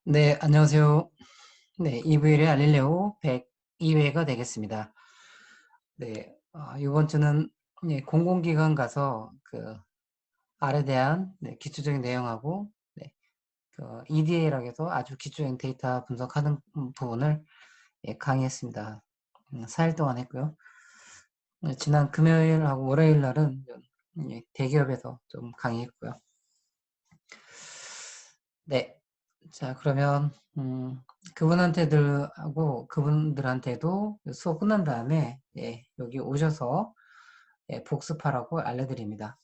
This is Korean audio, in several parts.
네, 안녕하세요. 네, EV를 알릴레오 102회가 되겠습니다. 네, 이번 주는 공공기관 가서 그 R에 대한 기초적인 내용하고 그 EDA라고 해서 아주 기초적인 데이터 분석하는 부분을 강의했습니다. 4일 동안 했고요. 지난 금요일하고 월요일 날은 대기업에서 좀 강의했고요. 네. 자, 그러면, 그분들한테도 수업 끝난 다음에, 여기 오셔서, 복습하라고 알려드립니다.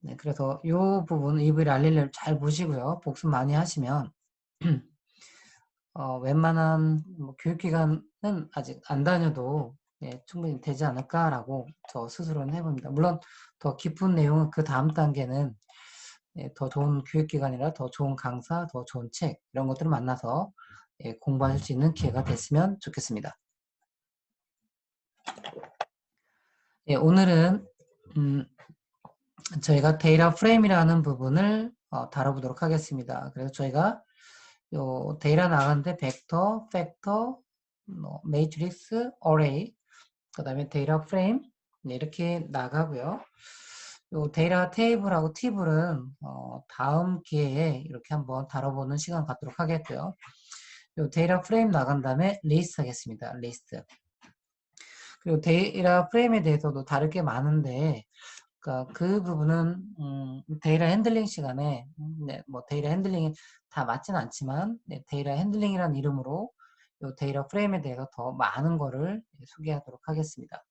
네, 그래서 이 부분, EV를 알리려면 잘 보시고요. 복습 많이 하시면, 웬만한 교육기관은 아직 안 다녀도, 충분히 되지 않을까라고 저 스스로는 해봅니다. 물론, 더 깊은 내용은 그 다음 단계는 더 좋은 교육기관이라 더 좋은 강사, 더 좋은 책 이런 것들을 만나서 공부하실 수 있는 기회가 됐으면 좋겠습니다. 오늘은 저희가 데이터 프레임이라는 부분을 다뤄보도록 하겠습니다. 그래서 저희가 요 데이터 나가는데 벡터, 팩터, 매트릭스, 어레이, 그 다음에 데이터 프레임 이렇게 나가고요. 요 데이터 테이블하고 팁은 다음 기회에 이렇게 한번 다뤄보는 시간 갖도록 하겠고요. 요 데이터 프레임 나간 다음에 리스트 하겠습니다. 리스트. 그리고 데이터 프레임에 대해서도 다를 게 많은데 그러니까 그 부분은 데이터 핸들링 시간에 뭐 데이터 핸들링이 다 맞지는 않지만 데이터 핸들링이라는 이름으로 요 데이터 프레임에 대해서 더 많은 거를 소개하도록 하겠습니다.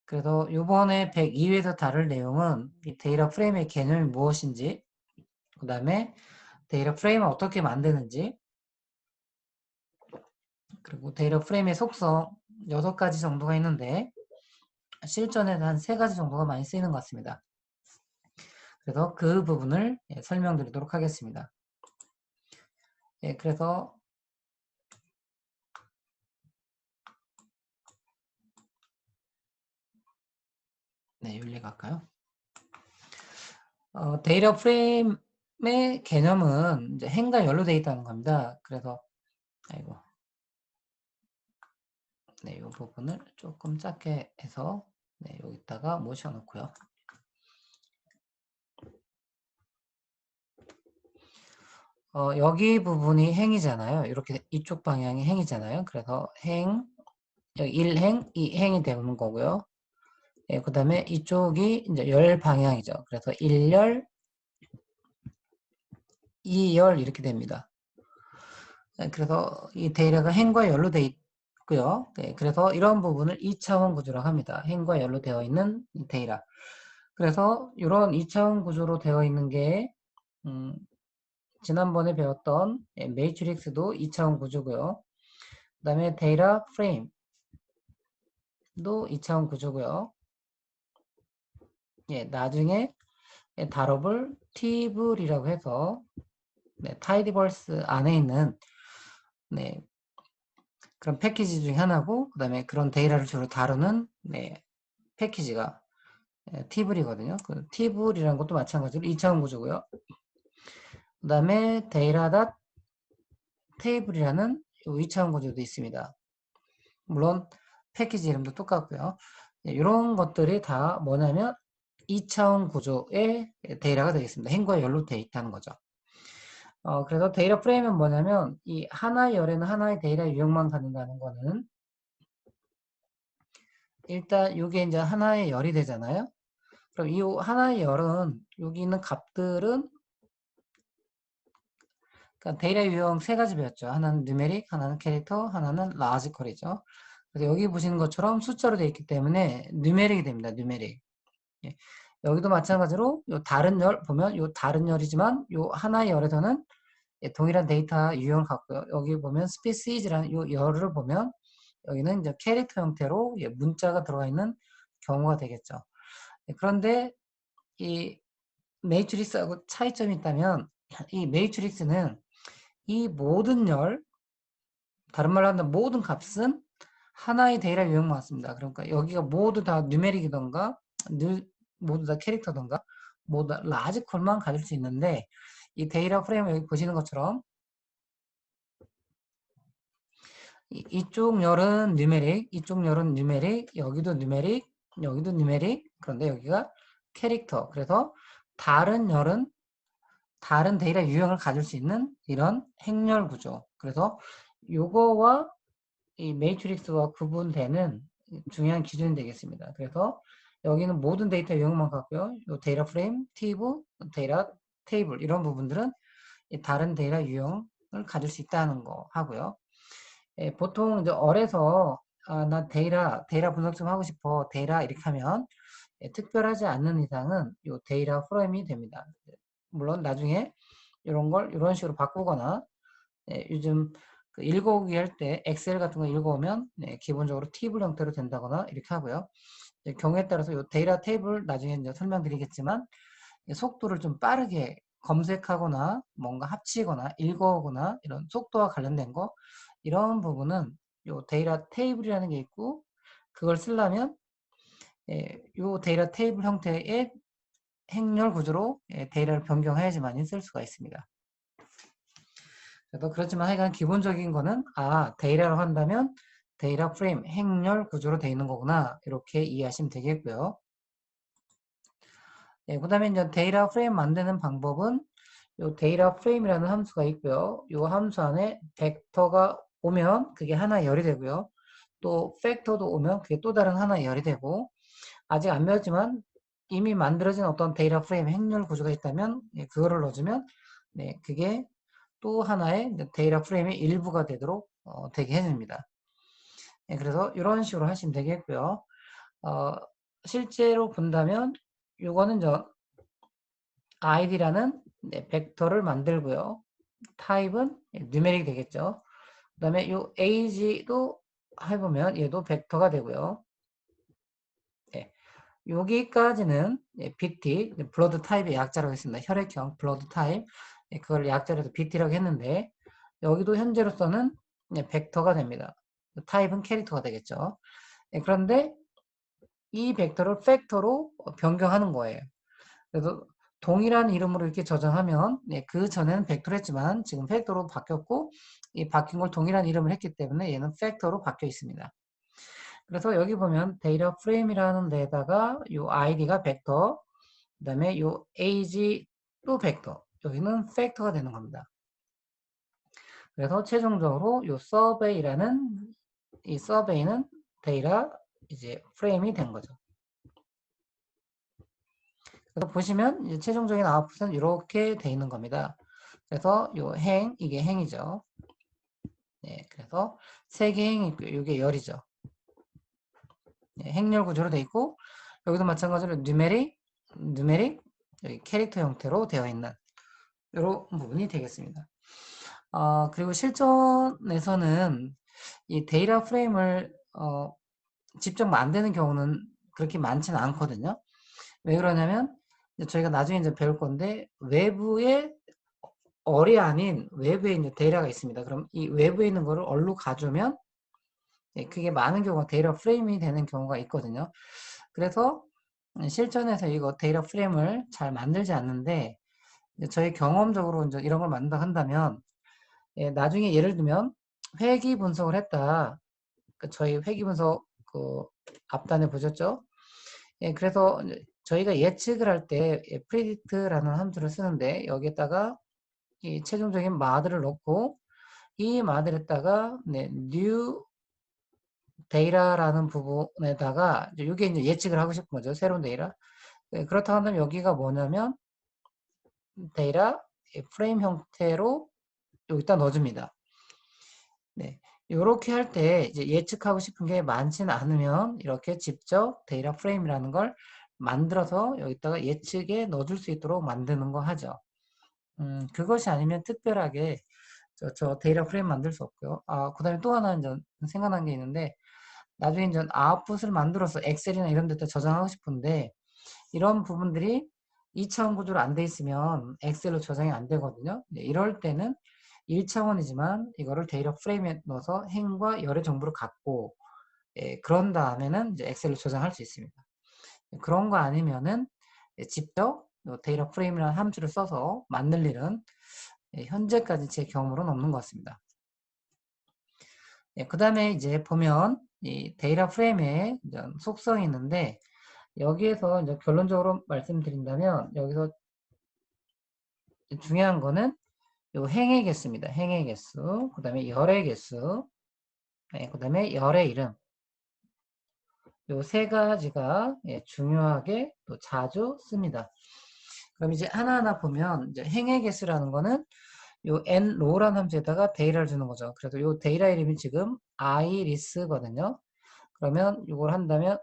그래서 이번에 102회에서 다룰 내용은 이 데이터 프레임의 개념이 무엇인지, 그 다음에 데이터 프레임을 어떻게 만드는지, 그리고 데이터 프레임의 속성 6가지 정도가 있는데 실전에는 한 3가지 정도가 많이 쓰이는 것 같습니다. 그래서 그 부분을 설명드리도록 하겠습니다. 그래서 윤리 갈까요? 데이터 프레임의 개념은 이제 행과 열로 되어 있다는 겁니다. 그래서 아이고 이 부분을 조금 작게 해서 여기다가 모셔놓고요. 여기 부분이 행이잖아요. 이렇게 이쪽 방향이 행이잖아요. 그래서 행, 여기 1행, 2행이 되는 거고요. 그 다음에 이쪽이 이제 열 방향이죠. 그래서 1열, 2열 이렇게 됩니다. 그래서 이 데이터가 행과 열로 되어 있고요. 그래서 이런 부분을 2차원 구조라고 합니다. 행과 열로 되어 있는 데이터. 그래서 이런 2차원 구조로 되어 있는 게 지난번에 배웠던 매트릭스도 2차원 구조고요. 그 다음에 데이터 프레임도 2차원 구조고요. 나중에 다뤄볼 티블이라고 해서 타이디버스 안에 있는 그런 패키지 중에 하나고, 그 다음에 그런 데이터를 주로 다루는 패키지가 티블이거든요. 그 티블이라는 것도 마찬가지로 2차원 구조고요. 그 다음에 데이터 테이블이라는 2차원 구조도 있습니다. 물론 패키지 이름도 똑같고요. 이런 것들이 다 뭐냐면 2차원 구조의 데이터가 되겠습니다. 행과 열로 되어 있다는 거죠. 그래서 데이터 프레임은 뭐냐면 이 하나의 열에는 하나의 데이터 유형만 갖는다는 거는 일단 이게 이제 하나의 열이 되잖아요. 그럼 이 하나의 열은 여기 있는 값들은 그러니까 데이터 유형 3가지 배웠죠. 하나는 누메릭, 하나는 캐릭터, 하나는 라지컬이죠. 그래서 여기 보시는 것처럼 숫자로 되어 있기 때문에 누메릭이 됩니다. 누메릭. 여기도 마찬가지로 요 다른 열 보면 요 다른 열이지만 요 하나의 열에서는 동일한 데이터 유형을 갖고요. 여기 보면 스피시즈라는 요 열을 보면 여기는 이제 캐릭터 형태로 문자가 들어가 있는 경우가 되겠죠. 그런데 이 매트릭스하고 차이점이 있다면 이 매트릭스는 이 모든 열, 다른 말로 하면 모든 값은 하나의 데이터 유형만 같습니다. 그러니까 여기가 모두 다 누메릭이던가 모두 다 캐릭터던가 모두 라지 콜만 가질 수 있는데 이 데이터 프레임 여기 보시는 것처럼 이쪽 열은 뉴메릭, 이쪽 열은 뉴메릭, 여기도 뉴메릭, 여기도 뉴메릭. 그런데 여기가 캐릭터. 그래서 다른 열은 다른 데이터 유형을 가질 수 있는 이런 행렬 구조. 그래서 요거와 이 매트릭스와 구분되는 중요한 기준이 되겠습니다. 그래서 여기는 모든 데이터 유형만 갖고요. 요 데이터 프레임, 티브, 데이터 테이블 이런 부분들은 다른 데이터 유형을 가질 수 있다는 거 하고요. 보통 이제 어에서 나 데이터 분석 좀 하고 싶어. 데이터 이렇게 하면 특별하지 않는 이상은 요 데이터 프레임이 됩니다. 물론 나중에 이런 걸 이런 식으로 바꾸거나 요즘 그 읽어오기 할 때 엑셀 같은 거 읽어오면 기본적으로 테이블 형태로 된다거나 이렇게 하고요. 경우에 따라서 요 데이터 테이블 나중에 이제 설명드리겠지만 속도를 좀 빠르게 검색하거나 뭔가 합치거나 읽어오거나 이런 속도와 관련된 거 이런 부분은 요 데이터 테이블이라는 게 있고 그걸 쓰려면 요 데이터 테이블 형태의 행렬 구조로 데이터를 변경해야지만 쓸 수가 있습니다. 그래도 그렇지만 하여간 기본적인 거는 데이터로 한다면 데이터 프레임 행렬 구조로 되어 있는 거구나 이렇게 이해하시면 되겠고요. 그 다음에 이제 데이터 프레임 만드는 방법은 요 데이터 프레임이라는 함수가 있고요. 요 함수 안에 벡터가 오면 그게 하나의 열이 되고요. 또 팩터도 오면 그게 또 다른 하나의 열이 되고 아직 안 배웠지만 이미 만들어진 어떤 데이터 프레임 행렬 구조가 있다면 그거를 넣어주면 그게 또 하나의 데이터 프레임의 일부가 되도록 되게 해줍니다. 그래서 이런 식으로 하시면 되겠고요. 실제로 본다면 이거는 id라는 벡터를 만들고요. 타입은 누메릭 되겠죠. 그 다음에 이 age도 해보면 얘도 벡터가 되고요. 여기까지는 BT, 블러드 타입의 약자라고 했습니다. 혈액형 블러드 타입, 그걸 약자로 해서 BT라고 했는데 여기도 현재로서는 벡터가 됩니다. 타입은 캐릭터가 되겠죠. 그런데 이 벡터를 팩터로 변경하는 거예요. 그래서 동일한 이름으로 이렇게 저장하면 그 전에는 벡터로 했지만 지금 팩터로 바뀌었고 이 바뀐 걸 동일한 이름을 했기 때문에 얘는 팩터로 바뀌어 있습니다. 그래서 여기 보면 데이터 프레임이라는 데다가 이 id가 벡터, 그 다음에 이 age 또 벡터, 여기는 팩터가 되는 겁니다. 그래서 최종적으로 이 서베이라는 이 서베이는 데이터 이제 프레임이 된 거죠. 그래서 보시면 이제 최종적인 아웃풋은 이렇게 돼 있는 겁니다. 그래서 이 이게 행이죠. 그래서 세 개 행이 있고요. 이게 열이죠. 행렬 구조로 돼 있고 여기도 마찬가지로 누메릭 여기 캐릭터 형태로 되어 있는 이런 부분이 되겠습니다. 그리고 실전에서는 이 데이터 프레임을 직접 만드는 경우는 그렇게 많지는 않거든요. 왜 그러냐면 저희가 나중에 이제 배울 건데 외부에 얼이 아닌 외부에 있는 데이터가 있습니다. 그럼 이 외부에 있는 거를 얼로 가주면 그게 많은 경우가 데이터 프레임이 되는 경우가 있거든요. 그래서 실전에서 이거 데이터 프레임을 잘 만들지 않는데 저희 경험적으로 이제 이런 걸 만든다 한다면 나중에 예를 들면 회귀 분석을 했다. 저희 회귀 분석 그 앞단에 보셨죠? 그래서 저희가 예측을 할 때 predict라는 함수를 쓰는데 여기에다가 이 최종적인 마들을 넣고 이 마들에다가 new 데이터라는 부분에다가 이게 이제 예측을 하고 싶은 거죠. 새로운 데이터. 그렇다고 한다면 여기가 뭐냐면 데이터 프레임 형태로 여기다 넣어줍니다. 네. 이렇게 할 때 이제 예측하고 싶은 게 많지는 않으면 이렇게 직접 데이터 프레임이라는 걸 만들어서 여기다가 예측에 넣어줄 수 있도록 만드는 거 하죠. 그것이 아니면 특별하게 저 데이터 프레임 만들 수 없고요. 그 다음에 또 하나 이제 생각난 게 있는데 나중에 이제 아웃풋을 만들어서 엑셀이나 이런 데다 저장하고 싶은데 이런 부분들이 2차원 구조로 안 돼 있으면 엑셀로 저장이 안 되거든요. 이럴 때는 1차원이지만 이거를 데이터 프레임에 넣어서 행과 열의 정보를 갖고 그런 다음에는 이제 엑셀로 저장할 수 있습니다. 그런 거 아니면은 직접 요 데이터 프레임이라는 함수를 써서 만들 일은 현재까지 제 경험으로는 없는 것 같습니다. 그 다음에 이제 보면 이 데이터 프레임의 속성이 있는데 여기에서 이제 결론적으로 말씀드린다면 여기서 중요한 거는 요 행의 개수입니다. 행의 개수, 그 다음에 열의 개수, 그 다음에 열의 이름. 요 세 가지가 중요하게 또 자주 씁니다. 그럼 이제 하나하나 보면 이제 행의 개수라는 거는 요 nrow라는 함수에다가 데이터를 주는 거죠. 그래서 요 데이터 이름이 지금 iris거든요. 그러면 이걸 한다면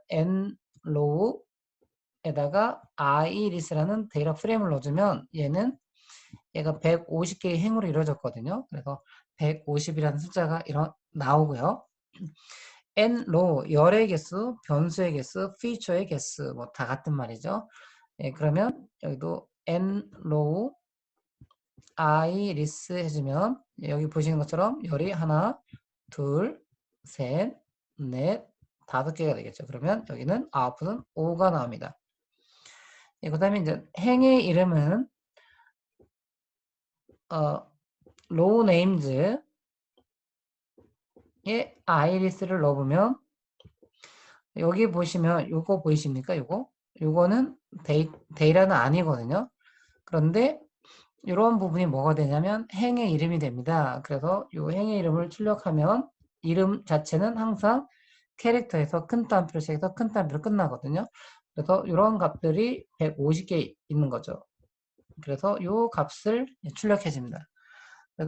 nrow에다가 iris라는 데이터 프레임을 넣어주면 얘가 150개의 행으로 이루어졌거든요. 그래서 150이라는 숫자가 나오고요. nrow, 열의 개수, 변수의 개수, 피처의 개수 뭐 다 같은 말이죠. 그러면 여기도 nrow iris 해주면 여기 보시는 것처럼 열이 하나, 둘, 셋, 넷, 5개가 되겠죠. 그러면 여기는 아웃풋은 5가 나옵니다. 그 다음에 이제 행의 이름은 row names에 iris를 넣어보면 여기 보시면 요거 보이십니까? 요거는 데이터는 아니거든요. 그런데 이런 부분이 뭐가 되냐면 행의 이름이 됩니다. 그래서 이 행의 이름을 출력하면 이름 자체는 항상 캐릭터에서 큰 따옴표를 시작해서 큰 따옴표로 끝나거든요. 그래서 이런 값들이 150개 있는 거죠. 그래서 이 값을 출력해 줍니다.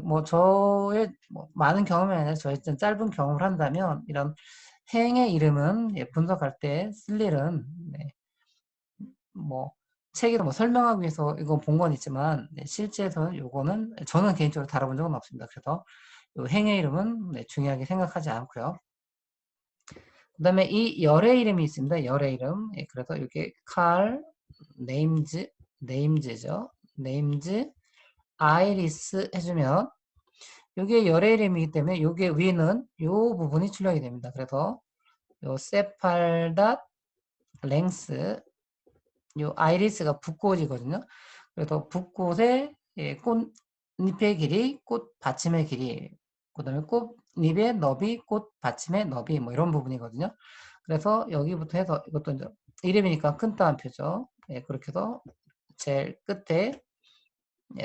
뭐 저의 많은 경험이 아니라 저의 짧은 경험을 한다면 이런 행의 이름은 분석할 때 쓸 일은 뭐 책에서 뭐 설명하기 위해서 이거 본 건 있지만 실제에서는 요거는 저는 개인적으로 다뤄본 적은 없습니다. 그래서 요 행의 이름은 중요하게 생각하지 않고요. 그 다음에 이 열의 이름이 있습니다. 열의 이름. 그래서 이게 칼, 네임즈죠. 네임즈, 아이리스 해주면 이게 열의 이름이기 때문에 이게 위는 요 부분이 출력이 됩니다. 그래서 요 세팔닷 랭스 요 아이리스가 붓꽃이거든요. 그래서 붓꽃의 꽃잎의 길이, 꽃 받침의 길이, 그 다음에 꽃잎의 너비, 꽃 받침의 너비, 뭐 이런 부분이거든요. 그래서 여기부터 해서 이것도 이제 이름이니까 큰 따옴표죠. 그렇게 해서 제일 끝에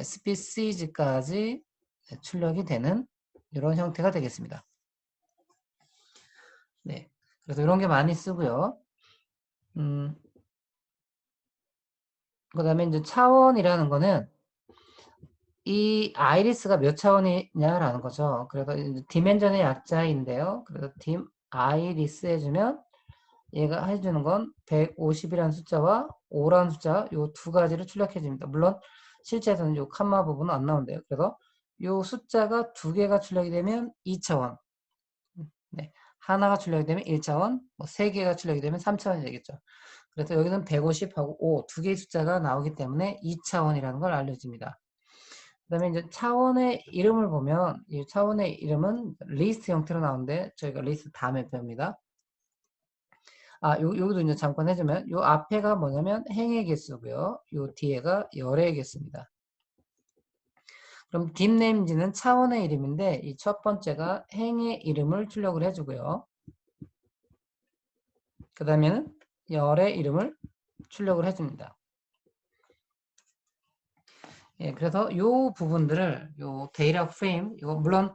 스피시즈까지 출력이 되는 이런 형태가 되겠습니다. 네. 그래서 이런 게 많이 쓰고요. 그 다음에 이제 차원이라는 거는 이 아이리스가 몇 차원이냐라는 거죠. 그래서 디멘전의 약자인데요. 그래서 dim 아이리스 해주면 얘가 해주는 건 150이라는 숫자와 5라는 숫자 요 두 가지를 출력해 줍니다. 물론 실제에서는 요 칸마 부분은 안 나온대요. 그래서 요 숫자가 두 개가 출력이 되면 2차원, 네. 하나가 출력이 되면 1차원, 뭐 세 개가 출력이 되면 3차원이 되겠죠. 그래서 여기는 150하고 5 두 개의 숫자가 나오기 때문에 2차원이라는 걸 알려줍니다. 그 다음에 이제 차원의 이름을 보면 이 차원의 이름은 리스트 형태로 나오는데 저희가 리스트 다음에 배웁니다. 여기도 이제 잠깐 해주면 요 앞에가 뭐냐면 행의 개수고요. 요 뒤에가 열의 개수입니다. 그럼 딥네임즈는 차원의 이름인데 이 첫 번째가 행의 이름을 출력을 해주고요. 그 다음에는 열의 이름을 출력을 해줍니다. 그래서 요 부분들을 요 데이터 프레임 이거 물론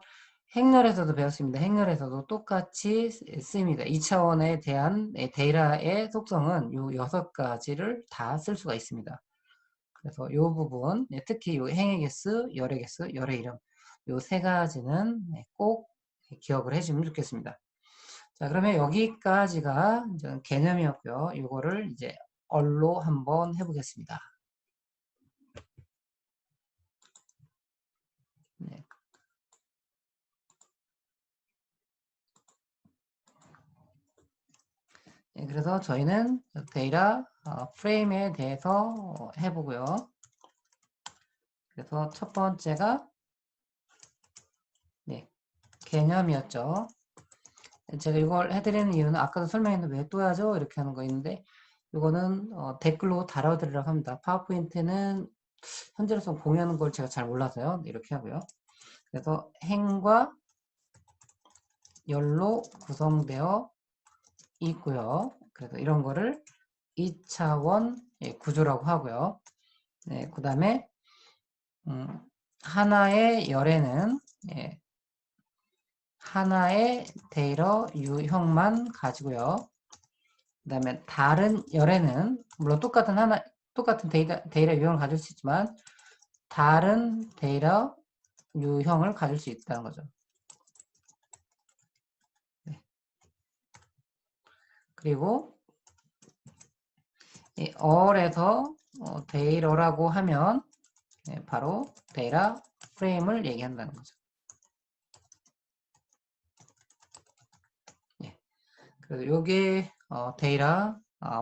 행렬에서도 배웠습니다. 행렬에서도 똑같이 씁니다. 2차원에 대한 데이터의 속성은 요 6가지를 다 쓸 수가 있습니다. 그래서 요 부분 특히 요 행의 개수, 열의 개수, 열의 이름 요 세 가지는 꼭 기억을 해주면 좋겠습니다. 자, 그러면 여기까지가 개념이었고요. 요거를 이제 얼로 한번 해보겠습니다. 네. 그래서 저희는 데이터 프레임에 대해서 해보고요. 그래서 첫 번째가 개념이었죠. 제가 이걸 해드리는 이유는 아까도 설명했는데 왜 또 하죠? 이렇게 하는 거 있는데 이거는 댓글로 달아드리라고 합니다. 파워포인트는 현재로서 공유하는 걸 제가 잘 몰라서요. 이렇게 하고요. 그래서 행과 열로 구성되어 있고요. 그래서 이런 거를 2차원 구조라고 하고요. 네, 그 다음에 하나의 열에는 하나의 테일러 유형만 가지고요. 그 다음에 다른 열에는 물론 똑같은 데이터 유형을 가질 수 있지만 다른 데이터 유형을 가질 수 있다는 거죠. 네. 그리고 이 all에서 데이터라고 하면 바로 데이터 프레임을 얘기한다는 거죠. 예. 그래서 이게 데이터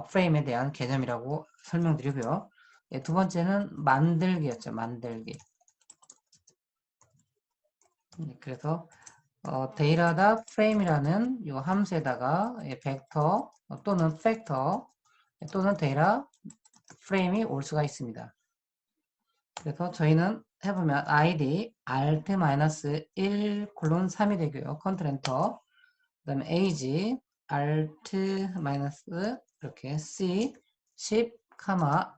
프레임에 대한 개념이라고 설명드리고요. 예, 두 번째는 만들기였죠. 만들기. 그래서 데이터다 프레임이라는 이 함수에다가 벡터 또는 팩터 또는 데이터 프레임이 올 수가 있습니다. 그래서 저희는 해보면 id alt-1 콜론 3이 되고요. 컨트롤 엔터. 그 다음에 age alt- 이렇게 c 10,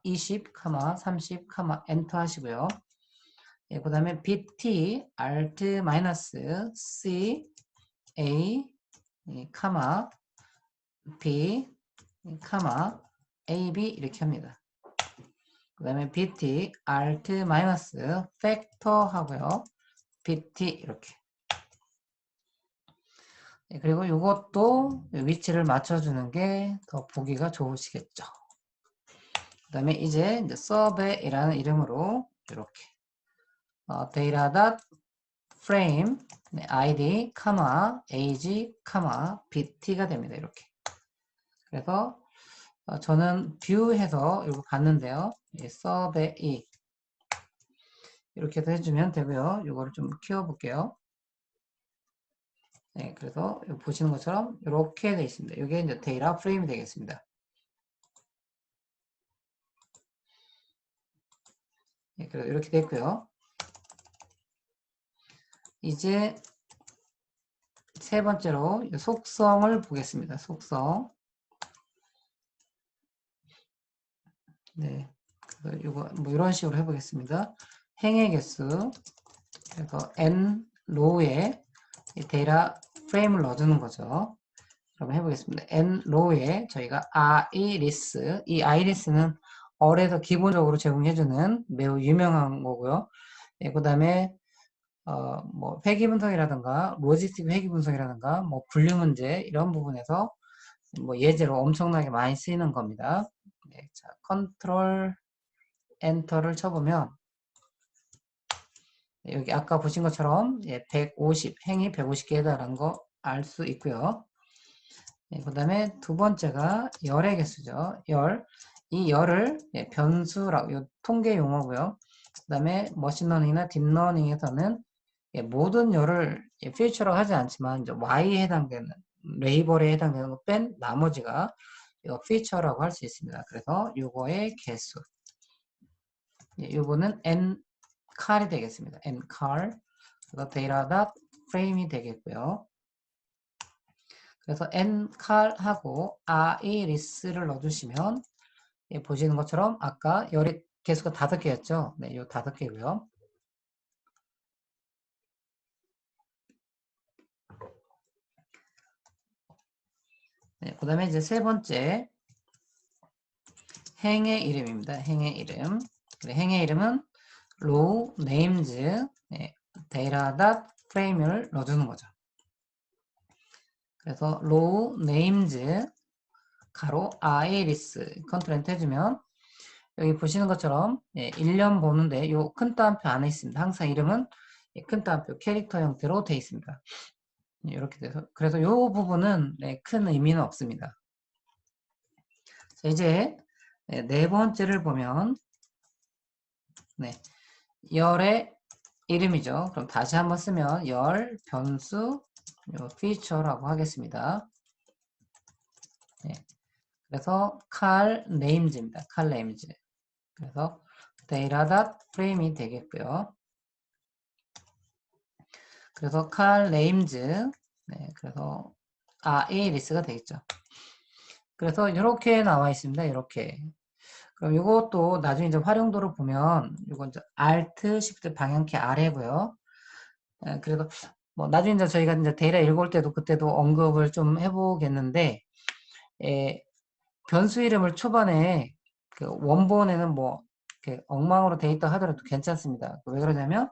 20, 30, 엔터 하시고요. 예, 그 다음에 bt alt-c a b ab 이렇게 합니다. 그 다음에 bt alt factor 하고요. bt 이렇게. 네, 그리고 이것도 위치를 맞춰주는 게 더 보기가 좋으시겠죠. 그 다음에 이제 서베이라는 이름으로 이렇게 data.frame id, age, bt가 됩니다. 이렇게. 그래서 저는 뷰해서 이거 봤는데요. 서베이 이렇게 해서 해주면 되고요. 이거를 좀 키워볼게요. 네, 그래서 보시는 것처럼 이렇게 되어 있습니다. 이게 이제 데이터 프레임이 되겠습니다. 네, 그래서 이렇게 됐고요. 이제 세 번째로 속성을 보겠습니다. 속성. 네, 그래서 이거 뭐 이런 식으로 해보겠습니다. 행의 개수, 그래서 n 로우에 데이터 프레임을 넣어주는 거죠. 그럼 해보겠습니다. n 로우에 저희가 iris, 이 iris는 어뢰에서 기본적으로 제공해주는 매우 유명한 거고요. 네, 그 다음에 뭐 회귀 분석이라든가 로지스틱 회귀 분석이라든가 뭐 분류 문제 이런 부분에서 뭐 예제로 엄청나게 많이 쓰이는 겁니다. 네, 자, 컨트롤 엔터를 쳐보면 여기 아까 보신 것처럼 150 행이 150개 해당하는 거 알 수 있고요. 네, 그 다음에 두 번째가 열의 개수죠. 열. 이 열을 변수라고 통계 용어고요. 그 다음에 머신러닝이나 딥러닝에서는 모든 열을 필처로 하지 않지만 이제 Y에 해당되는 레이벌에 해당되는 거 뺀 나머지가 피처라고 할 수 있습니다. 그래서 요거의 개수. 요거는 n 칼이 되겠습니다. n 칼. 그래서 데이터 프레임이 되겠고요. 그래서 n 칼하고 iris를 넣어주시면 보시는 것처럼 아까 열의 개수가 5개였죠. 네, 요 5개고요. 네, 그 다음에 이제 세 번째 행의 이름입니다. 행의 이름. 행의 이름은 row names data frame을 넣어주는 거죠. 그래서 row names 가로 iris 컨트롤 해주면 여기 보시는 것처럼 1년 보는데 요 큰 따옴표 안에 있습니다. 항상 이름은 큰 따옴표 캐릭터 형태로 되어 있습니다. 이렇게 돼서 그래서 요 부분은 큰 의미는 없습니다. 자, 이제 네 번째를 보면 열의 이름이죠. 그럼 다시 한번 쓰면 열 변수 feature라고 하겠습니다. 그래서 cal names입니다. cal names. 그래서 data.frame이 되겠고요. 그래서 cal names. 네, 그래서 ALS가 되겠죠. 그래서 이렇게 나와 있습니다. 이렇게. 그럼 이것도 나중에 이제 활용도를 보면 이건 이제 Alt Shift 방향키 아래고요. 예, 그래서 뭐 나중에 이제 저희가 이제 데이터 읽을 때도 그때도 언급을 좀 해보겠는데, 예, 변수 이름을 초반에 그 원본에는 뭐 이렇게 엉망으로 돼 있다 하더라도 괜찮습니다. 왜 그러냐면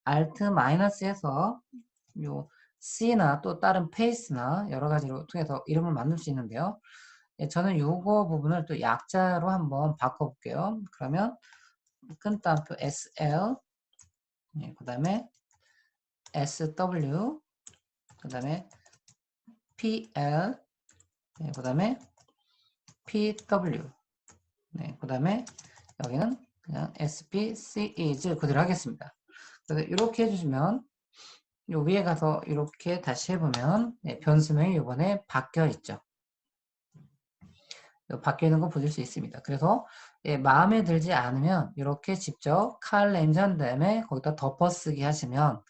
Alt 마이너스에서 요 C나 또 다른 페이스나 여러 가지로 통해서 이름을 만들 수 있는데요. 예, 저는 요거 부분을 또 약자로 한번 바꿔볼게요. 그러면 큰 따옴표 SL, 예, 그 다음에 SW, 그 다음에 PL, 예, 그 다음에 PW, 네, 그 다음에 여기는 그냥 SPCEs 그대로 하겠습니다. 그래서 이렇게 해주시면 요 위에 가서 이렇게 다시 해보면 네, 변수명이 이번에 바뀌어 있죠. 바뀌어 있는 거 보실 수 있습니다. 그래서 예, 마음에 들지 않으면 이렇게 직접 칼 렌즈 한 다음에 거기다 덮어쓰기 하시면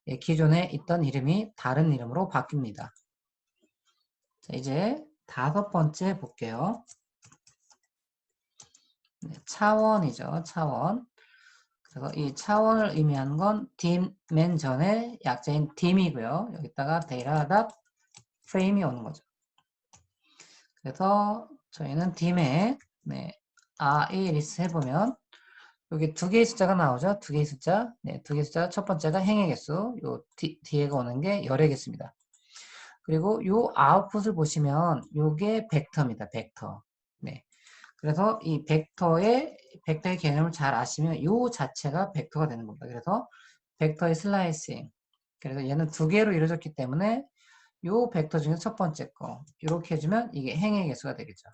예, 기존에 있던 이름이 다른 이름으로 바뀝니다. 자, 이제 5번째 볼게요. 네, 차원이죠. 차원. 그래서 이 차원을 의미하는 건 dimension의 약자인 dim이고요. 여기다가 data frame이 오는 거죠. 그래서 저희는 dim에 네, ALS 해보면 여기 두 개의 숫자가 나오죠. 두 개의 숫자. 네, 두 개의 숫자. 첫 번째가 행의 개수. 요 뒤에가 오는 게 열의 개수입니다. 그리고 요 아웃풋을 보시면 요게 벡터입니다. 벡터. 네. 그래서 이 벡터의 개념을 잘 아시면 요 자체가 벡터가 되는 겁니다. 그래서 벡터의 슬라이싱. 그래서 얘는 두 개로 이루어졌기 때문에 요 벡터 중에서 첫 번째 거 이렇게 해주면 이게 행의 개수가 되겠죠.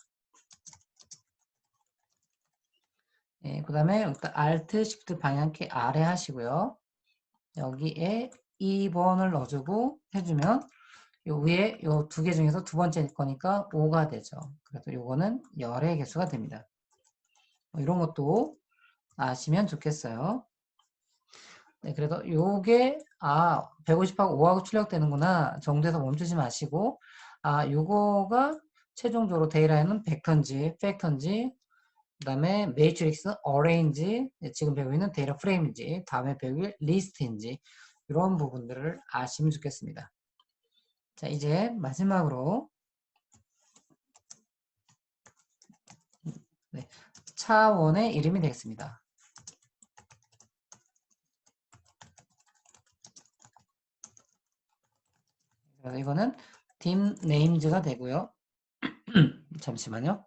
예, 그 다음에 Alt Shift 방향키 아래 하시고요. 여기에 2번을 넣어주고 해주면 요 위에 요 두 개 중에서 두 번째 거니까 5가 되죠. 그래서 요거는 열의 개수가 됩니다. 이런 것도 아시면 좋겠어요. 네, 그래서 요게 150하고 5하고 출력되는구나 정도에서 멈추지 마시고 요거가 최종적으로 데이터에는 벡터인지 팩터인지 그 다음에 매트릭스, 어레인지, 지금 배우고 있는 데이터 프레임인지, 다음에 배울 리스트인지 이런 부분들을 아시면 좋겠습니다. 자, 이제 마지막으로 네, 차원의 이름이 되겠습니다. 그래서 이거는 dim names가 되고요. 잠시만요.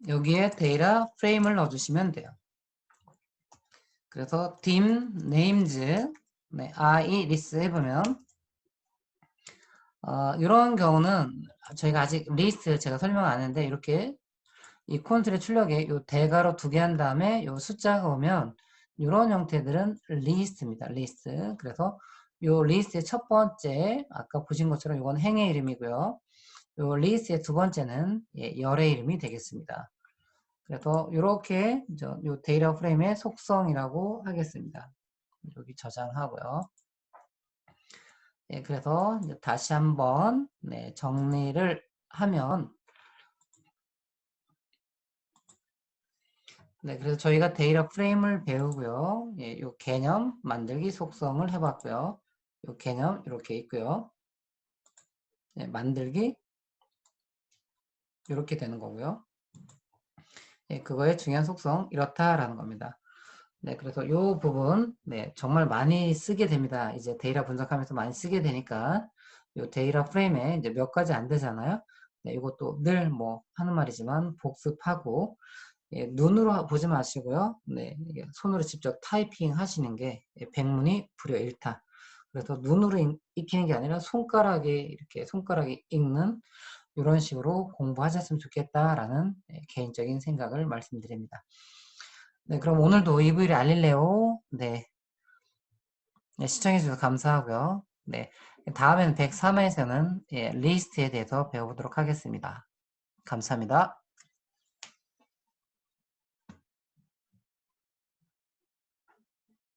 여기에 데이터 프레임을 넣어주시면 돼요. 그래서 dim names 네, list 해보면 이런 경우는 저희가 아직 리스트 제가 설명 안 했는데 이렇게 이 콘솔의 출력에 요 대괄호 두 개 한 다음에 요 숫자가 오면 이런 형태들은 리스트입니다. 리스트. 그래서 요 리스트의 첫 번째 아까 보신 것처럼 이건 행의 이름이고요. 요 리스트의 두 번째는 예, 열의 이름이 되겠습니다. 그래서 이렇게 요 데이터 프레임의 속성이라고 하겠습니다. 여기 저장하고요. 예, 그래서 다시 한번 네, 정리를 하면 네, 그래서 저희가 데이터 프레임을 배우고요. 예, 요 개념 만들기 속성을 해봤고요. 요 개념 이렇게 있고요. 예, 만들기 이렇게 되는 거고요. 예, 그거의 중요한 속성 이렇다라는 겁니다. 네, 그래서 요 부분 네, 정말 많이 쓰게 됩니다. 이제 데이터 분석하면서 많이 쓰게 되니까 요 데이터 프레임에 이제 몇 가지 안 되잖아요. 네, 이것도 늘 뭐 하는 말이지만 복습하고 예, 눈으로 보지 마시고요. 네, 손으로 직접 타이핑 하시는 게 백문이 불여일타. 그래서 눈으로 익히는 게 아니라 손가락에 이렇게 손가락에 읽는 이런 식으로 공부하셨으면 좋겠다라는 개인적인 생각을 말씀드립니다. 네, 그럼 오늘도 EV를 알릴래요? 네, 네, 시청해주셔서 감사하고요. 네, 다음에는 103회에서는 리스트에 대해서 배워보도록 하겠습니다. 감사합니다.